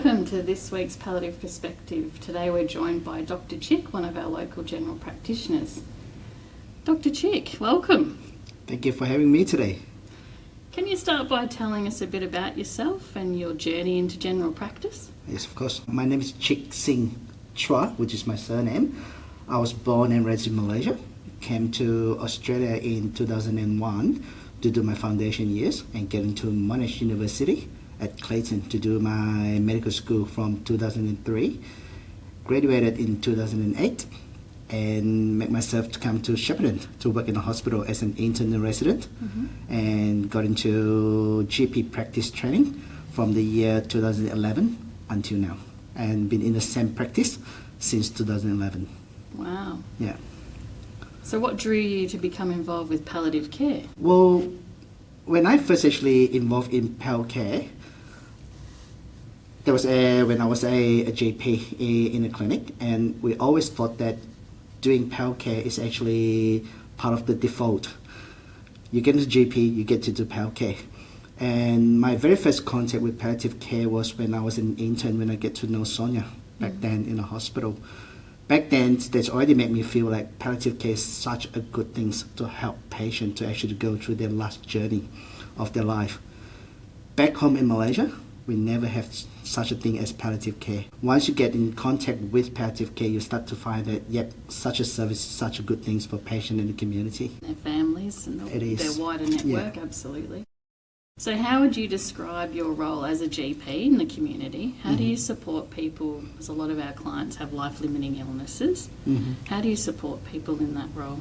welcome to this week's Palliative Perspective. Today we're joined by Dr. Chic, one of our local general practitioners. Dr. Chic, welcome. Thank you for having me today. Can you start by telling us a bit about yourself and your journey into general practice? Yes, of course. My name is Chic Chua, which is my surname. I was born and raised in Malaysia. Came to Australia in 2001 to do my foundation years and get into Monash University at Clayton to do my medical school from 2003. Graduated in 2008 and made myself to come to Shepparton to work in a hospital as an intern and resident, and got into GP practice training from the year 2011 until now, and been in the same practice since 2011. Wow. Yeah. So what drew you to become involved with palliative care? Well, when I first actually involved in PAL care, there was when I was a GP in a clinic, and we always thought that doing PAL care is actually part of the default. You get into GP, you get to do PAL care. And my very first contact with palliative care was when I was an intern, when I get to know Sonia back then in a hospital. Back then, that's already made me feel like palliative care is such a good thing to help patients to actually go through their last journey of their life. Back home in Malaysia, we never have such a thing as palliative care. Once you get in contact with palliative care, you start to find that, yep, such a service is such a good thing for patients in the community. Their families and their wider network, Yeah. Absolutely. So how would you describe your role as a GP in the community? How do you support people, because a lot of our clients have life-limiting illnesses. How do you support people in that role?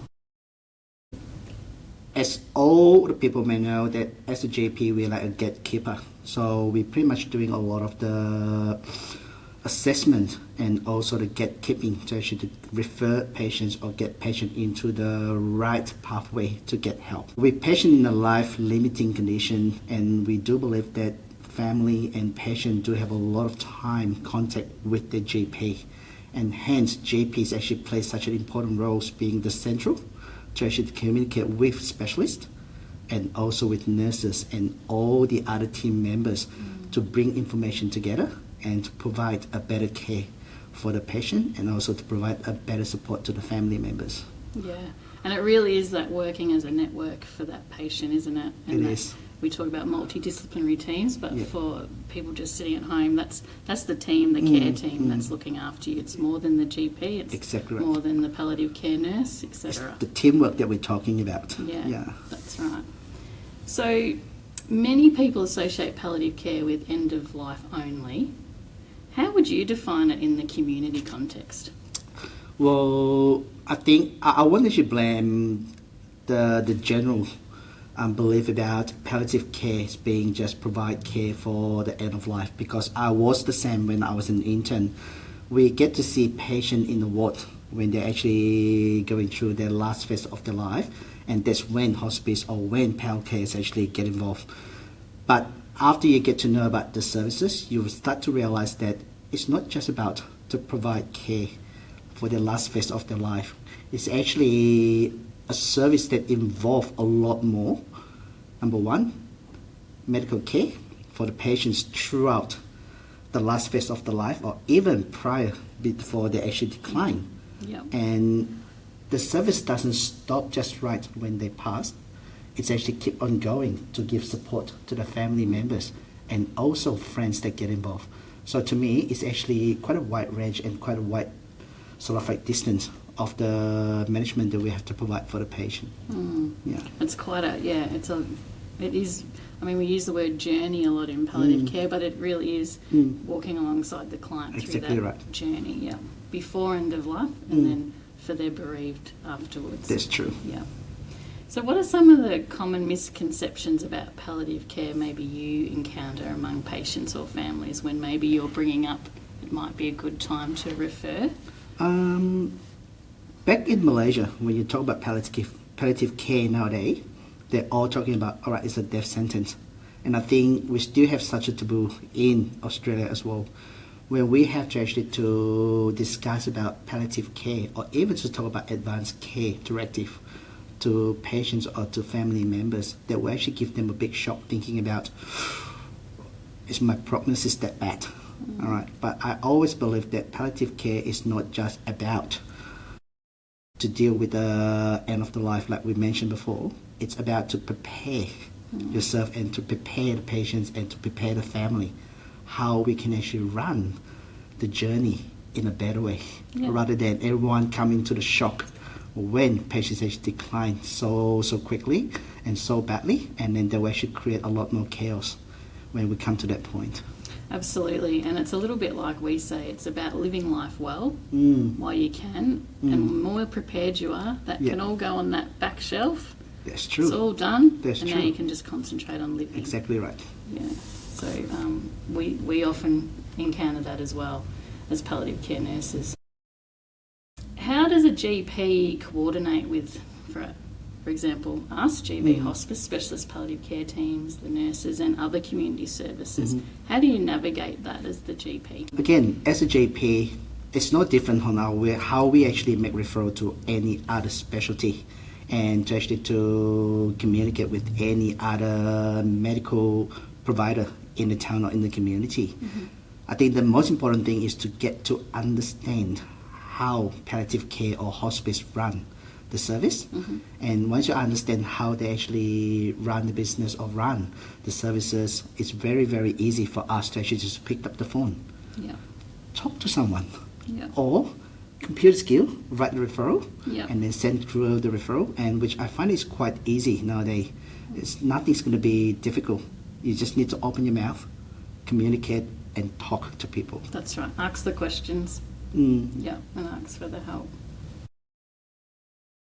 As all the people may know, that as a GP, we're like a gatekeeper. So we're pretty much doing a lot of the assessment and also the gatekeeping to actually refer patients or get patients into the right pathway to get help. With patient in a life-limiting condition, and we do believe that family and patient do have a lot of time contact with their GP, and hence GPs actually play such an important role, being the central to actually communicate with specialists and also with nurses and all the other team members to bring information together and to provide a better care for the patient, and also to provide a better support to the family members. Yeah, and it really is that working as a network for that patient, isn't it? And It is. We talk about multidisciplinary teams, but Yeah. for people just sitting at home, that's the team, the care team that's looking after you. It's more than the GP, it's Exactly right. more than the palliative care nurse, etc. The teamwork that we're talking about. Yeah, that's right. So many people associate palliative care with end of life only. How would you define it in the community context? Well, I think I won't actually blame the general belief about palliative care as being just provide care for the end of life, because I was the same when I was an intern. We get to see patients in the ward when they're actually going through their last phase of their life, and that's when hospice or when PAL care is actually get involved. But after you get to know about the services, you will start to realize that it's not just about to provide care for the last phase of their life. It's actually a service that involves a lot more. Number one, medical care for the patients throughout the last phase of the life, or even prior, before they actually decline. Yep. And the service doesn't stop just right when they pass. It's actually keep on going to give support to the family members and also friends that get involved. So to me, it's actually quite a wide range and quite a wide sort of like distance of the management that we have to provide for the patient. Yeah. It's quite it is, I mean, we use the word journey a lot in palliative care, but it really is walking alongside the client through Exactly that right. journey, yeah. Before end of life and then for their bereaved afterwards. That's true. Yeah. So what are some of the common misconceptions about palliative care maybe you encounter among patients or families when maybe you're bringing up it might be a good time to refer? Back in Malaysia, when you talk about palliative care nowadays, they're all talking about, all right, it's a death sentence. And I think we still have such a taboo in Australia as well, where we have to actually to discuss about palliative care, or even to talk about advanced care directive to patients or to family members, that will actually give them a big shock thinking about, is my prognosis that bad? All right, but I always believe that palliative care is not just about to deal with the end of the life like we mentioned before. It's about to prepare yourself and to prepare the patients and to prepare the family how we can actually run the journey in a better way, rather than everyone coming to the shock when patients actually decline so quickly and so badly, and then they will actually create a lot more chaos when we come to that point. Absolutely, and it's a little bit like we say, it's about living life well while you can, and the more prepared you are, that can all go on that back shelf. That's true. It's all done, That's and true. now you can just concentrate on living. Exactly right. Yeah, so we often encounter that as well as palliative care nurses. How does a GP coordinate with, for example, us, GP hospice, specialist palliative care teams, the nurses and other community services? How do you navigate that as the GP? Again, as a GP, it's no different on how we actually make referral to any other specialty and to communicate with any other medical provider in the town or in the community. I think the most important thing is to get to understand how palliative care or hospice run the service. And once you understand how they actually run the business or run the services, it's very, very easy for us to actually just pick up the phone, talk to someone, or computer skill, write the referral, and then send through the referral, and which I find is quite easy nowadays. Nothing's going to be difficult. You just need to open your mouth, communicate, and talk to people. That's right. Ask the questions. And ask for the help.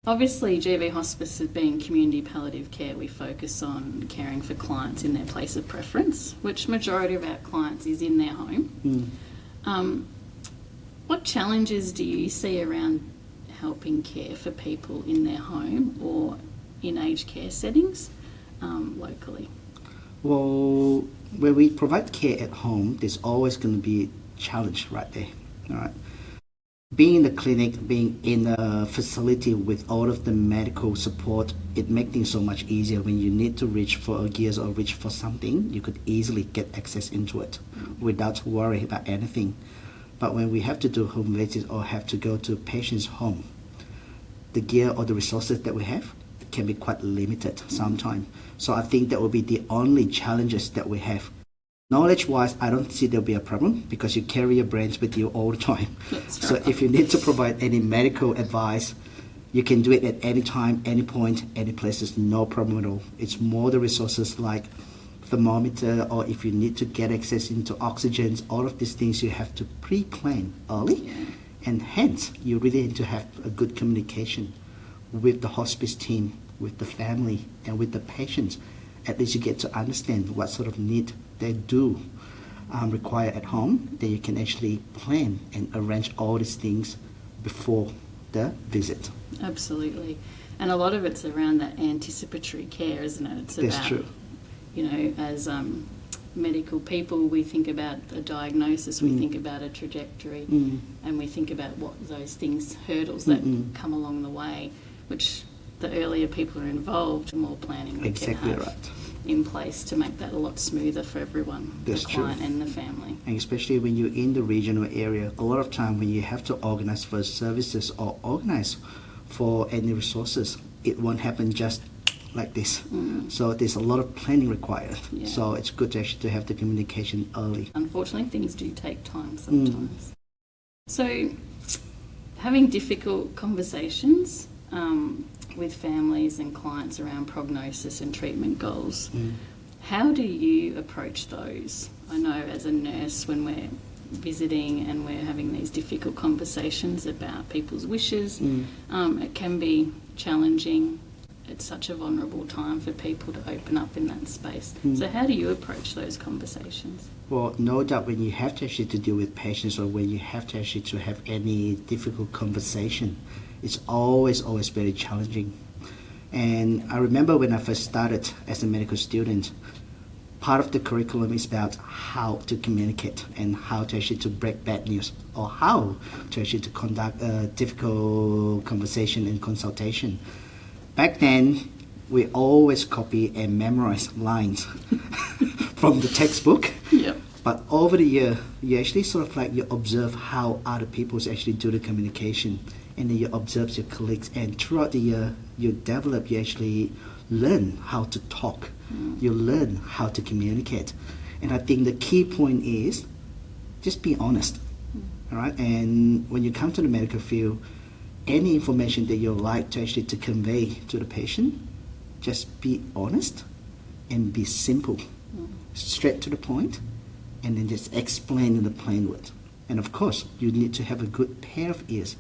Obviously, GV Hospice being community palliative care, we focus on caring for clients in their place of preference, which majority of our clients is in their home. What challenges do you see around helping care for people in their home or in aged care settings locally? Well, when we provide care at home, there's always going to be a challenge right there. All right. Being in the clinic, being in a facility with all of the medical support, it makes things so much easier. When you need to reach for a gears or reach for something, you could easily get access into it without worrying about anything. But when we have to do home visits or have to go to a patient's home, the gear or the resources that we have can be quite limited sometimes. So I think that will be the only challenges that we have. Knowledge-wise, I don't see there'll be a problem because you carry your brains with you all the time. So if you need to provide any medical advice, you can do it at any time, any point, any places, no problem at all. It's more the resources like thermometer, or if you need to get access into oxygens, all of these things you have to pre-plan early. And hence, you really need to have a good communication with the hospice team, with the family, and with the patients. At least you get to understand what sort of need they do require at home. Then you can actually plan and arrange all these things before the visit. Absolutely. And a lot of it's around that anticipatory care, isn't it? It's That's about, true. you know, as medical people, we think about a diagnosis, we think about a trajectory, and we think about what those things, hurdles that come along the way, which the earlier people are involved, the more planning we can have in place to make that a lot smoother for everyone, That's the client true. and the family. And especially when you're in the regional area, a lot of time when you have to organize for services or organize for any resources, it won't happen just like this. So there's a lot of planning required. So it's good to actually to have the communication early. Unfortunately, things do take time sometimes. So having difficult conversations with families and clients around prognosis and treatment goals, how do you approach those? I know as a nurse, when we're visiting and we're having these difficult conversations about people's wishes, it can be challenging. It's such a vulnerable time for people to open up in that space. So how do you approach those conversations? Well, no doubt when you have to actually to deal with patients or when you have to actually to have any difficult conversation, it's always very challenging. And I remember when I first started as a medical student, part of the curriculum is about how to communicate and how to actually to break bad news, or how to actually to conduct a difficult conversation and consultation. Back then, we always copy and memorize lines from the textbook. But over the year, you actually sort of like you observe how other people actually do the communication, and then you observe your colleagues, and throughout the year, you actually learn how to talk, you learn how to communicate. And I think the key point is just be honest, all right? And when you come to the medical field, any information that you like to actually to convey to the patient, just be honest and be simple, straight to the point, and then just explain in the plain words. And of course, you need to have a good pair of ears.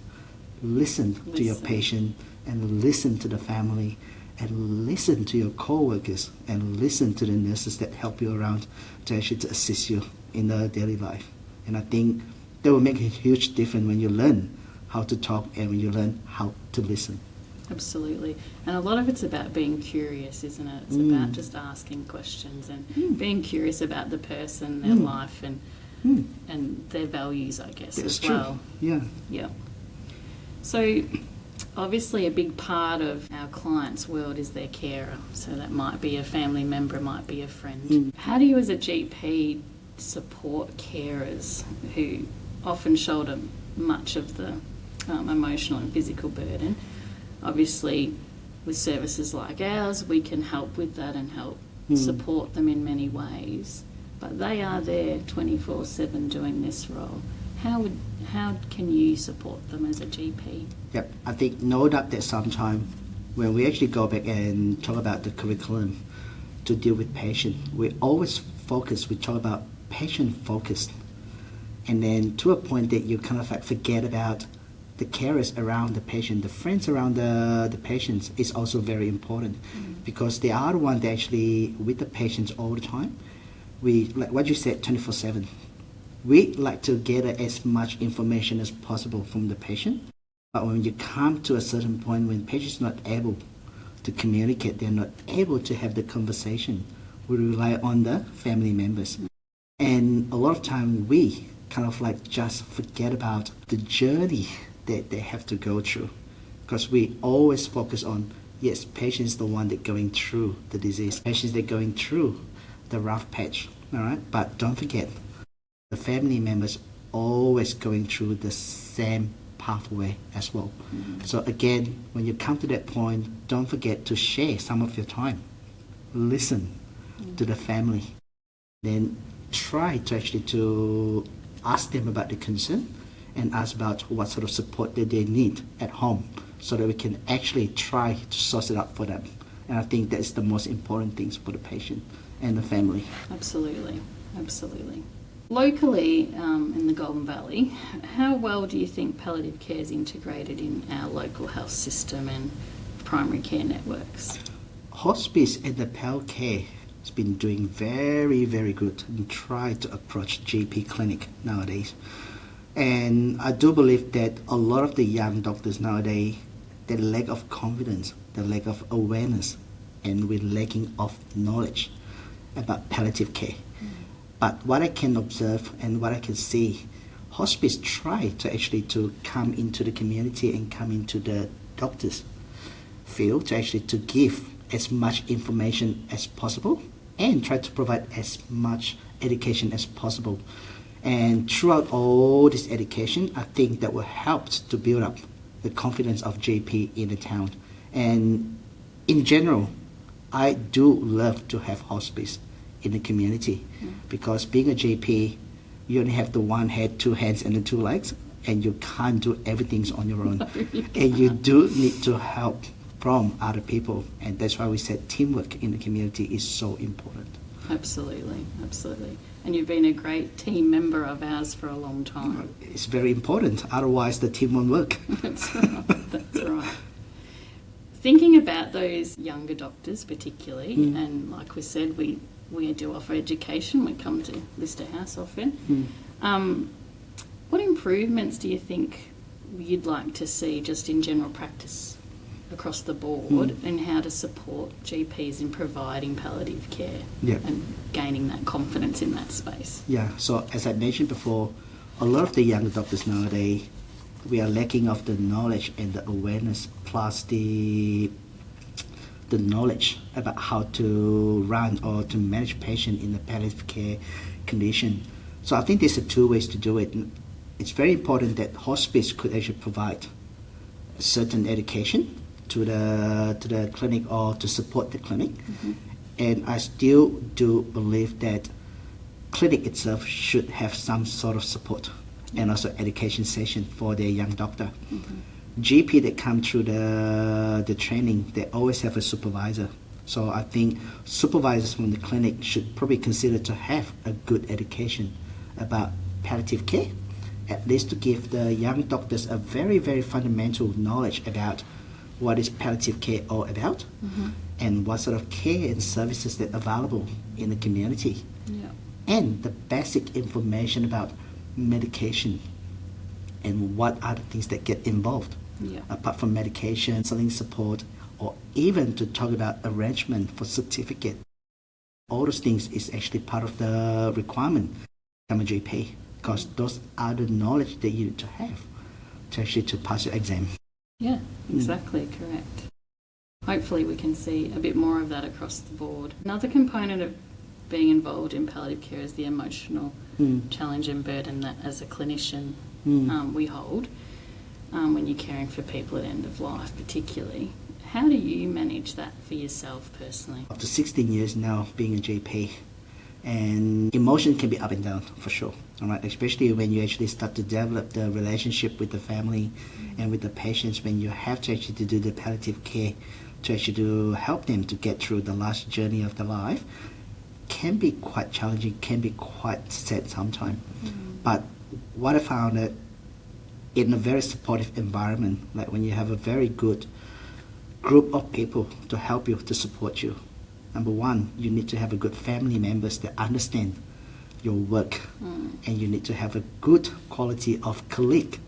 Listen to your patient, and listen to the family, and listen to your co-workers, and listen to the nurses that help you around to actually to assist you in the daily life. And I think that will make a huge difference when you learn how to talk and when you learn how to listen. Absolutely. And a lot of it's about being curious, isn't it? It's about just asking questions and being curious about the person, their life, and their values, I guess, That's as true. well. Yeah. So obviously a big part of our client's world is their carer. So that might be a family member, it might be a friend. How do you as a GP support carers who often shoulder much of the emotional and physical burden? Obviously, with services like ours, we can help with that and help support them in many ways. But they are there 24/7 doing this role. How can you support them as a GP? Yep, I think no doubt that sometime when we actually go back and talk about the curriculum to deal with patient, we always we talk about patient focused. And then to a point that you kind of like forget about the carers around the patient, the friends around the patients is also very important because they are the ones that actually with the patients all the time. We, like what you said, 24/7. We like to gather as much information as possible from the patient. But when you come to a certain point when the patient is not able to communicate, they're not able to have the conversation, we rely on the family members. And a lot of time we kind of like just forget about the journey that they have to go through, because we always focus on, yes, patients the one that going through the disease, patients that going through the rough patch, all right? But don't forget, the family members always going through the same pathway as well. So again, when you come to that point, don't forget to share some of your time. Listen to the family. Then try to actually to ask them about the concern and ask about what sort of support that they need at home so that we can actually try to source it out for them. And I think that's the most important things for the patient and the family. Absolutely. Locally, in the Golden Valley, how well do you think palliative care is integrated in our local health system and primary care networks? Hospice and the PAL care has been doing very, very good and try to approach GP clinic nowadays. And I do believe that a lot of the young doctors nowadays, the lack of confidence, the lack of awareness, and we're lacking of knowledge about palliative care. But what I can observe and what I can see, hospice try to actually to come into the community and come into the doctors' field to actually to give as much information as possible and try to provide as much education as possible. And throughout all this education, I think that will help to build up the confidence of GP in the town. And in general, I do love to have hospice in the community because being a GP, you only have the one head, two hands, and the two legs, and you can't do everything on your own. And you do need to help from other people, and that's why we said teamwork in the community is so important. Absolutely. And you've been a great team member of ours for a long time. It's very important, otherwise the team won't work. That's right. Thinking about those younger doctors particularly, and like we said, we do offer education. We come to Lister House often. What improvements do you think you'd like to see just in general practice across the board and how to support GPs in providing palliative care and gaining that confidence in that space? Yeah, so as I mentioned before, a lot of the younger doctors nowadays, we are lacking of the knowledge and the awareness plus the knowledge about how to run or to manage patient in the palliative care condition. So I think there's two ways to do it. It's very important that hospice could actually provide certain education to the clinic or to support the clinic. And I still do believe that clinic itself should have some sort of support and also education session for their young doctor. GP that come through the training, they always have a supervisor. So I think supervisors from the clinic should probably consider to have a good education about palliative care, at least to give the young doctors a very, very fundamental knowledge about what is palliative care all about and what sort of care and services that are available in the community. And the basic information about medication and what are the things that get involved apart from medication, counseling support, or even to talk about arrangement for certificate. All those things is actually part of the requirement to become a GP, because those are the knowledge that you need to have to actually to pass your exam. Yeah, exactly, correct. Hopefully we can see a bit more of that across the board. Another component of being involved in palliative care is the emotional challenge and burden that as a clinician we hold when you're caring for people at end of life particularly. How do you manage that for yourself personally? After 16 years now being a GP, and emotion can be up and down for sure, all right? Especially when you actually start to develop the relationship with the family and with the patients, when you have to actually to do the palliative care to actually to help them to get through the last journey of their life, can be quite challenging, can be quite sad sometimes. But what I found that in a very supportive environment, like when you have a very good group of people to help you, to support you, number one, you need to have a good family members that understand your work, and you need to have a good quality of colleague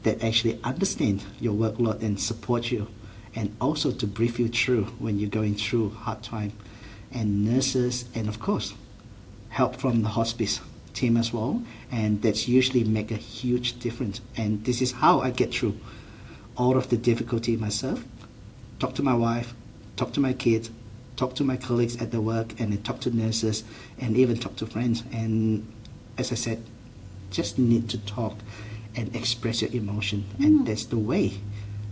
that actually understand your workload and support you, and also to brief you through when you're going through hard time, and nurses, and of course help from the hospice team as well, and that's usually make a huge difference. And this is how I get through all of the difficulty myself. Talk to my wife, talk to my kids, talk to my colleagues at the work, and then talk to nurses, and even talk to friends. And as I said, just need to talk and express your emotion, and that's the way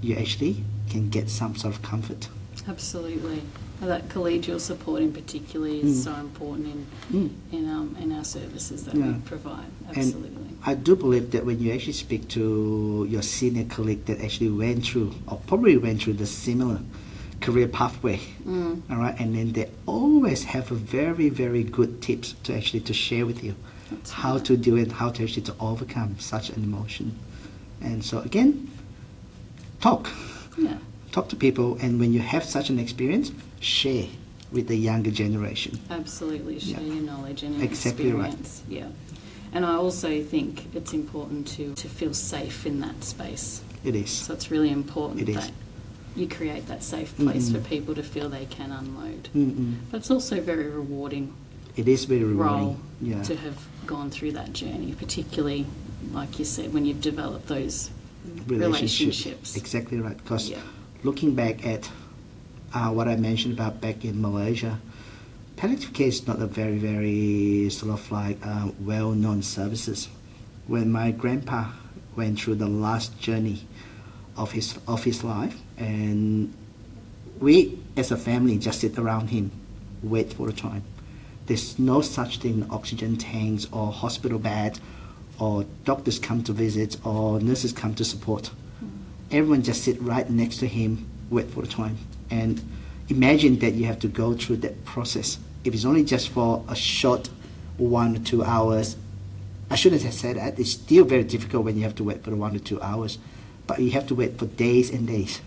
you actually can get some sort of comfort. Absolutely. That collegial support in particular is so important in our services that we provide. Absolutely. And I do believe that when you actually speak to your senior colleague that actually went through, or probably went through the similar career pathway, all right, and then they always have a very, very good tips to actually to share with you. That's how to do it, how to actually to overcome such an emotion. And so again, talk. Yeah. Talk to people, and when you have such an experience, share with the younger generation. Absolutely, share your knowledge and your exactly experience. Right. Yeah. And I also think it's important to feel safe in that space. It is. So it's really important that you create that safe place for people to feel they can unload. But it's also very rewarding. It is very rewarding role to have gone through that journey, particularly, like you said, when you've developed those relationships. Exactly right. Because looking back at what I mentioned about back in Malaysia, palliative care is not a very, very sort of like well-known services. When my grandpa went through the last journey of his life, and we as a family just sit around him, wait for the time. There's no such thing, oxygen tanks or hospital bed, or doctors come to visit or nurses come to support. Everyone just sit right next to him, wait for the time. And imagine that you have to go through that process. If it's only just for a short 1 or 2 hours, I shouldn't have said that. It's still very difficult when you have to wait for 1 or 2 hours, but you have to wait for days and days.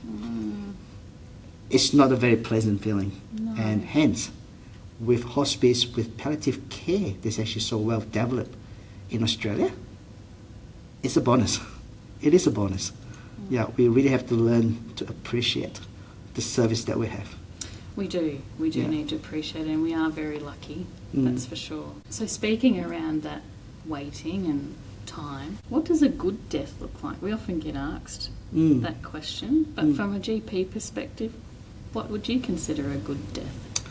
It's not a very pleasant feeling. No. And hence, with hospice, with palliative care that's actually so well developed in Australia, it's a bonus. It is a bonus. Yeah, we really have to learn to appreciate the service that we have. We do need to appreciate it, and we are very lucky, that's for sure. So speaking around that waiting and time, what does a good death look like? We often get asked that question, but from a GP perspective, what would you consider a good death?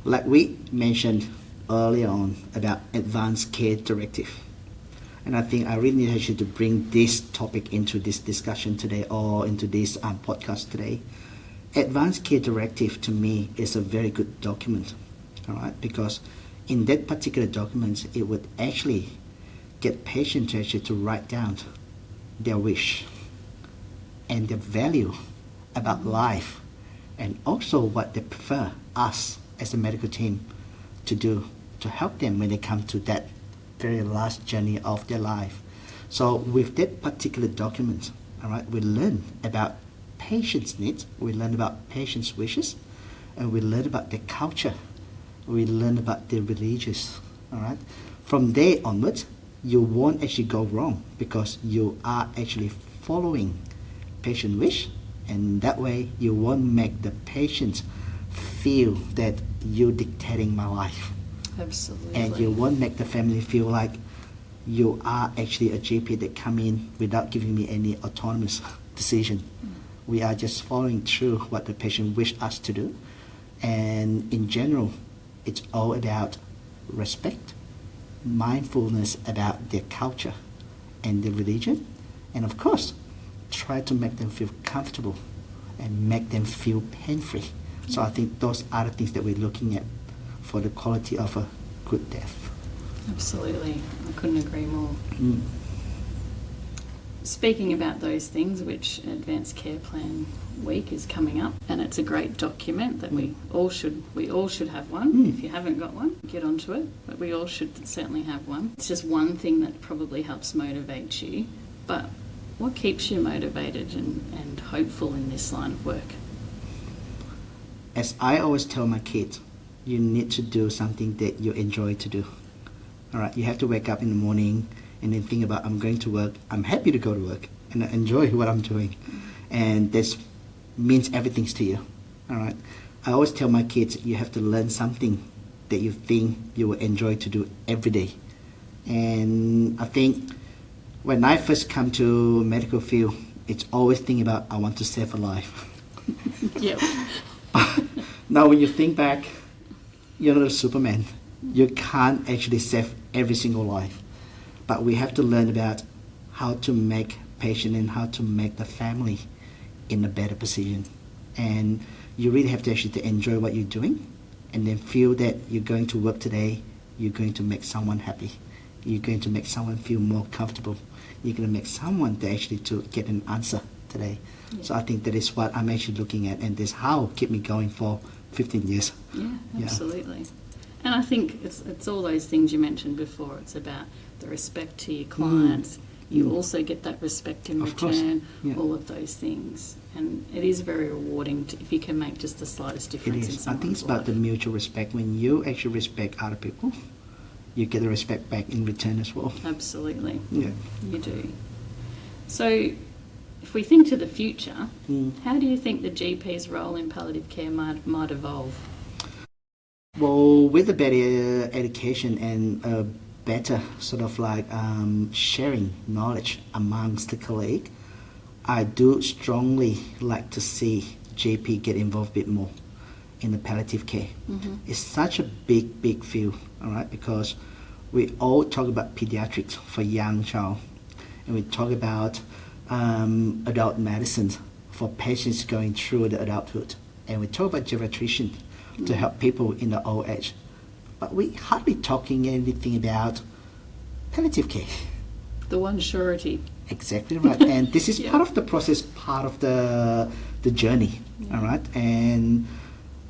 Like we mentioned earlier on about Advanced Care Directive. And I think I really need actually to bring this topic into this discussion today or into this podcast today. Advanced Care Directive to me is a very good document, all right, because in that particular document, it would actually get patients to actually to write down their wish and their value about life, and also what they prefer us as a medical team to do to help them when they come to that very last journey of their life. So with that particular document, all right, we learn about patients' needs, we learn about patients' wishes, and we learn about their culture, we learn about their religious, all right. From there onwards, you won't actually go wrong because you are actually following patient wish, and that way you won't make the patient feel that you're dictating my life. Absolutely. And you won't make the family feel like you are actually a GP that come in without giving me any autonomous decision. We are just following through what the patient wish us to do. And in general, it's all about respect, mindfulness about their culture and their religion, and of course, try to make them feel comfortable and make them feel pain-free. So I think those are the things that we're looking at for the quality of a good death. Absolutely. I couldn't agree more. Speaking about those things, which Advanced Care Plan Week is coming up, and it's a great document that we all should have one. If you haven't got one, get onto it, but we all should certainly have one. It's just one thing that probably helps motivate you, but what keeps you motivated and hopeful in this line of work? As I always tell my kids, you need to do something that you enjoy to do. All right, you have to wake up in the morning and then think about, I'm going to work, I'm happy to go to work, and I enjoy what I'm doing. And this means everything to you. All right, I always tell my kids, you have to learn something that you think you will enjoy to do every day. And I think when I first come to medical field, it's always thinking about, I want to save a life. Yep. Now when you think back, you're not a Superman. You can't actually save every single life. But we have to learn about how to make patient and how to make the family in a better position. And you really have to actually to enjoy what you're doing and then feel that you're going to work today, you're going to make someone happy. You're going to make someone feel more comfortable. You're going to make someone to actually to get an answer today. Yeah. So I think that is what I'm actually looking at, and this how keep me going for 15 years. Yeah, absolutely. Yeah. And I think it's all those things you mentioned before. It's about the respect to your clients. You also get that respect in return, all of those things. And it is very rewarding if you can make just the slightest difference in someone's life. I think it's about the mutual respect. When you actually respect other people, you get the respect back in return as well. Absolutely. Yeah. You do. So if we think to the future, how do you think the GP's role in palliative care might evolve? Well, with a better education and a better sort of like sharing knowledge amongst the colleague, I do strongly like to see GP get involved a bit more in the palliative care. It's such a big field, all right, because we all talk about pediatrics for young child, and we talk about adult medicine for patients going through the adulthood, and we talk about geriatrician to help people in the old age, but we hardly talking anything about palliative care. The one surety. Exactly right. And this is part of the process, part of the journey, all right? And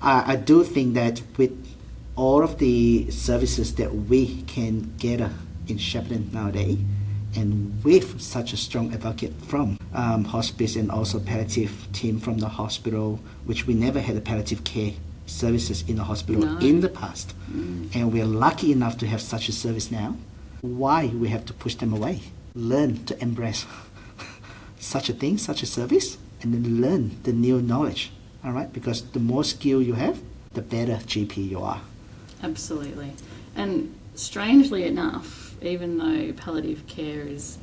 I do think that with all of the services that we can gather in Shepparton nowadays, and with such a strong advocate from hospice and also palliative team from the hospital, which we never had a palliative care services in the hospital in the past, and we're lucky enough to have such a service now. Why we have to push them away? Learn to embrace such a thing, such a service, and then learn the new knowledge, all right? Because the more skill you have, the better GP you are. Absolutely. And strangely enough, even though palliative care is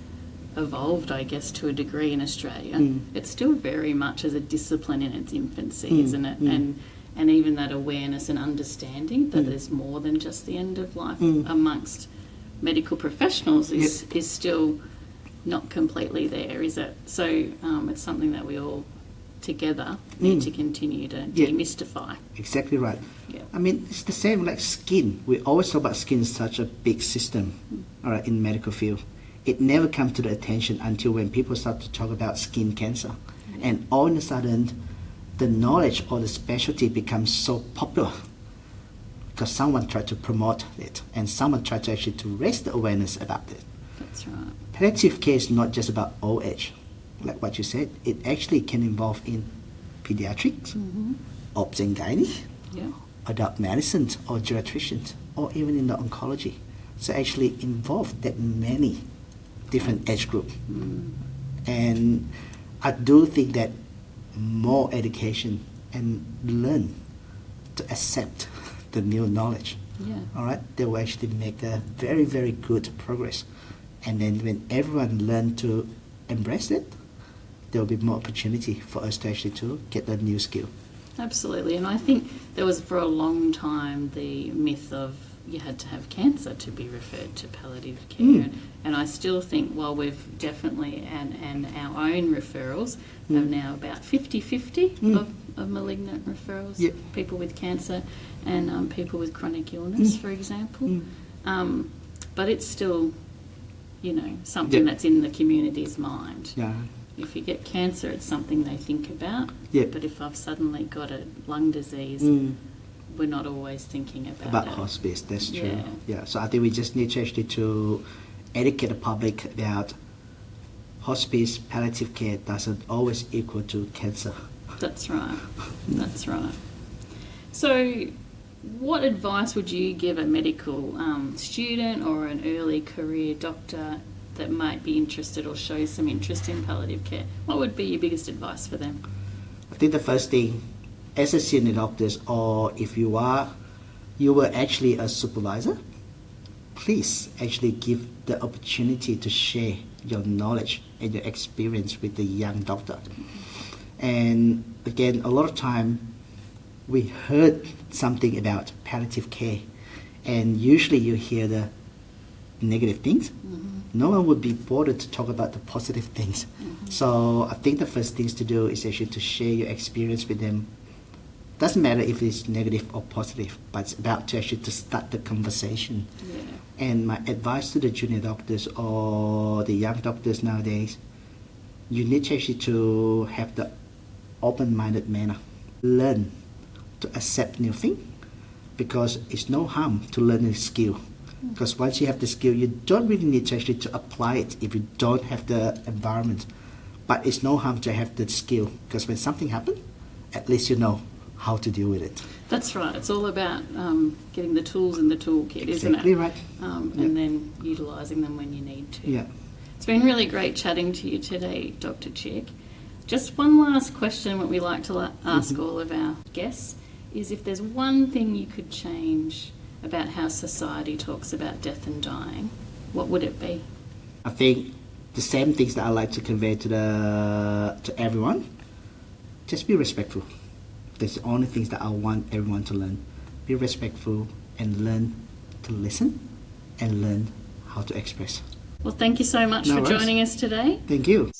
evolved, I guess, to a degree in Australia, it's still very much as a discipline in its infancy, isn't it? and even that awareness and understanding that there's more than just the end of life amongst medical professionals is still not completely there, is it? So it's something that we all together need to continue to demystify. Exactly right. Yeah. I mean, it's the same like skin. We always talk about skin is such a big system, all right, in medical field. It never comes to the attention until when people start to talk about skin cancer. And all of a sudden, the knowledge or the specialty becomes so popular because someone tried to promote it and someone tried to actually to raise the awareness about it. That's right. Palliative care is not just about old age, like what you said. It actually can involve in pediatrics, obs and gynae, adult medicine or geriatricians, or even in the oncology. So actually involve that many different age group. And I do think that more education and learn to accept the new knowledge. All right, they will actually make a very, very good progress. And then when everyone learn to embrace it, there will be more opportunity for us to actually to get a new skill. Absolutely, and I think there was for a long time the myth of you had to have cancer to be referred to palliative care, and I still think while we've definitely, and our own referrals have now about 50-50 of malignant referrals, people with cancer and people with chronic illness, for example, but it's still, you know, something that's in the community's mind. If you get cancer, it's something they think about. But if I've suddenly got a lung disease, we're not always thinking about it. Hospice. That's true. So I think we just need to actually to educate the public about hospice. Palliative care doesn't always equal to cancer. That's right. That's right. So, what advice would you give a medical student or an early career doctor that might be interested or show some interest in palliative care? What would be your biggest advice for them? I think the first thing, as a senior doctor, or if you were actually a supervisor, please actually give the opportunity to share your knowledge and your experience with the young doctor. And again, a lot of time we heard something about palliative care, and usually you hear the negative things. No one would be bothered to talk about the positive things. So I think the first things to do is actually to share your experience with them. Doesn't matter if it's negative or positive, but it's about to actually to start the conversation. And my advice to the junior doctors or the young doctors nowadays, you need to actually to have the open-minded manner. Learn to accept new things, because it's no harm to learn a skill. Because once you have the skill, you don't really need to actually to apply it if you don't have the environment. But it's no harm to have the skill, because when something happens, at least you know how to deal with it. That's right. It's all about getting the tools in the toolkit, isn't it? Exactly right. And then utilising them when you need to. Yeah. It's been really great chatting to you today, Dr. Chic. Just one last question that we like to ask all of our guests is if there's one thing you could change about how society talks about death and dying, what would it be? I think the same things that I like to convey to everyone. Just be respectful. That's the only things that I want everyone to learn. Be respectful and learn to listen and learn how to express. Well, thank you so much for joining us today. Thank you.